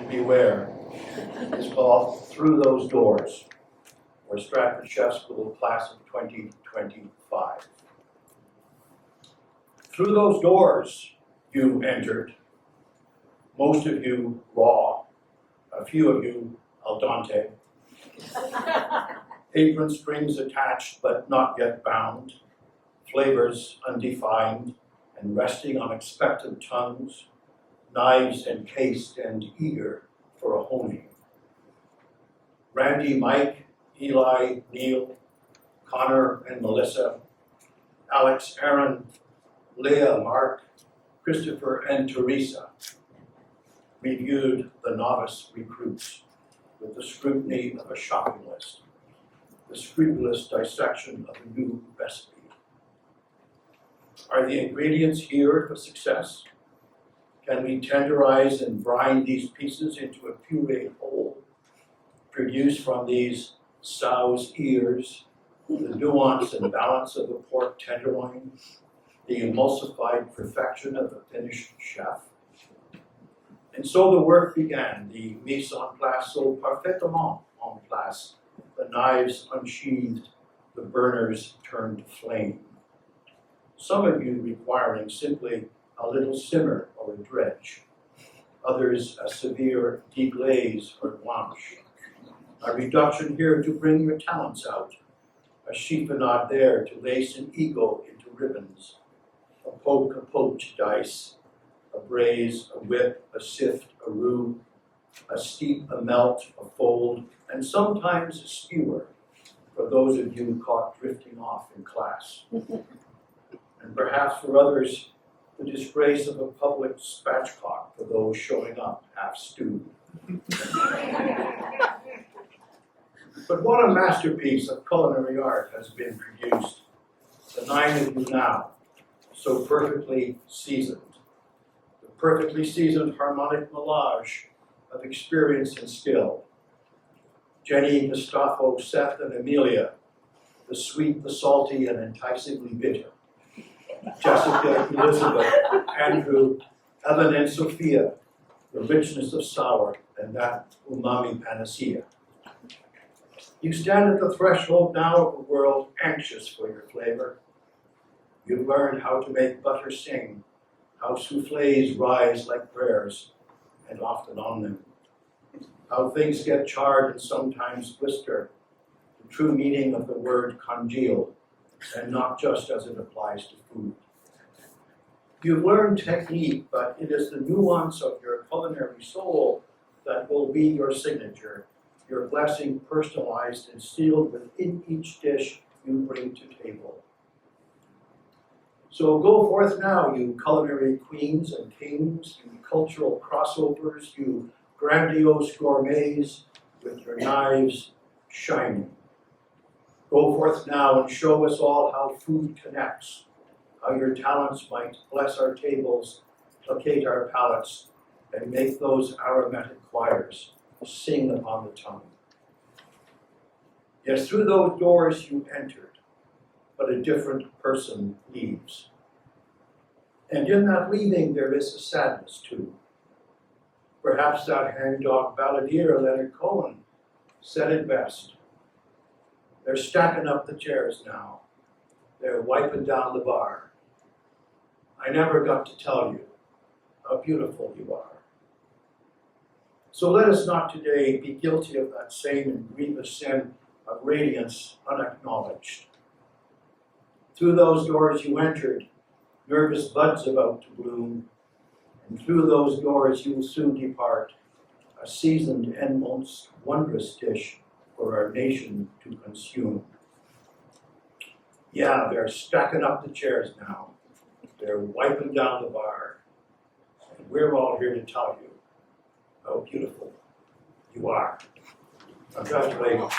beware, is called Through Those Doors, or Stratford Chef School Class of 2025. Through those doors you entered, most of you raw, a few of you al dente, apron strings attached but not yet bound, flavors undefined and resting on expectant tongues, knives encased and eager for a honing. Randy, Mike, Eli, Neil, Connor and Melissa, Alex, Aaron, Leah, Mark, Christopher and Teresa reviewed the novice recruits with the scrutiny of a shopping list, the scrupulous dissection of a new recipe. Are the ingredients here for success? Can we tenderize and brine these pieces into a pureed whole, produce from these sow's ears the nuance and balance of a pork tenderloin, the emulsified perfection of the finished chef? And so the work began, the mise en place so parfaitement en place, the knives unsheathed, the burners turned to flame. Some of you requiring simply a little simmer or a dredge, others a severe deglaze or blanche, a reduction here to bring your talents out, a chiffonade there to lace an ego into ribbons, a poached dice, a braise, a whip, a sift, a roux, a steep, a melt, a fold, and sometimes a skewer for those of you caught drifting off in class. And perhaps for others, the disgrace of a public spatchcock for those showing up half stewed. But what a masterpiece of culinary art has been produced. The 9 of you now, so perfectly seasoned. The perfectly seasoned harmonic melange of experience and skill. Jenny, Gustavo, Seth, and Amelia, the sweet, the salty, and enticingly bitter. Jessica, Elizabeth, Andrew, Evan, and Sophia, the richness of sour and that umami panacea. You stand at the threshold now of a world anxious for your flavor. You've learned how to make butter sing, how soufflés rise like prayers, and often on them. How things get charred and sometimes blister, the true meaning of the word congeal, and not just as it applies to food. You've learned technique, but it is the nuance of your culinary soul that will be your signature, your blessing personalized and sealed within each dish you bring to table. So go forth now, you culinary queens and kings, you cultural crossovers, you grandiose gourmets with your knives shining. Go forth now and show us all how food connects, how your talents might bless our tables, placate our palates, and make those aromatic choirs sing upon the tongue. Yes, through those doors you entered, but a different person leaves. And in that leaving there is a sadness too. Perhaps that hangdog balladeer, Leonard Cohen, said it best. They're stacking up the chairs now. They're wiping down the bar. I never got to tell you how beautiful you are. So let us not today be guilty of that same and grievous sin of radiance unacknowledged. Through those doors you entered, nervous buds about to bloom, and through those doors you will soon depart, a seasoned and most wondrous dish for our nation to consume. Yeah, they're stacking up the chairs now. They're wiping down the bar. And we're all here to tell you how beautiful you are. Congratulations.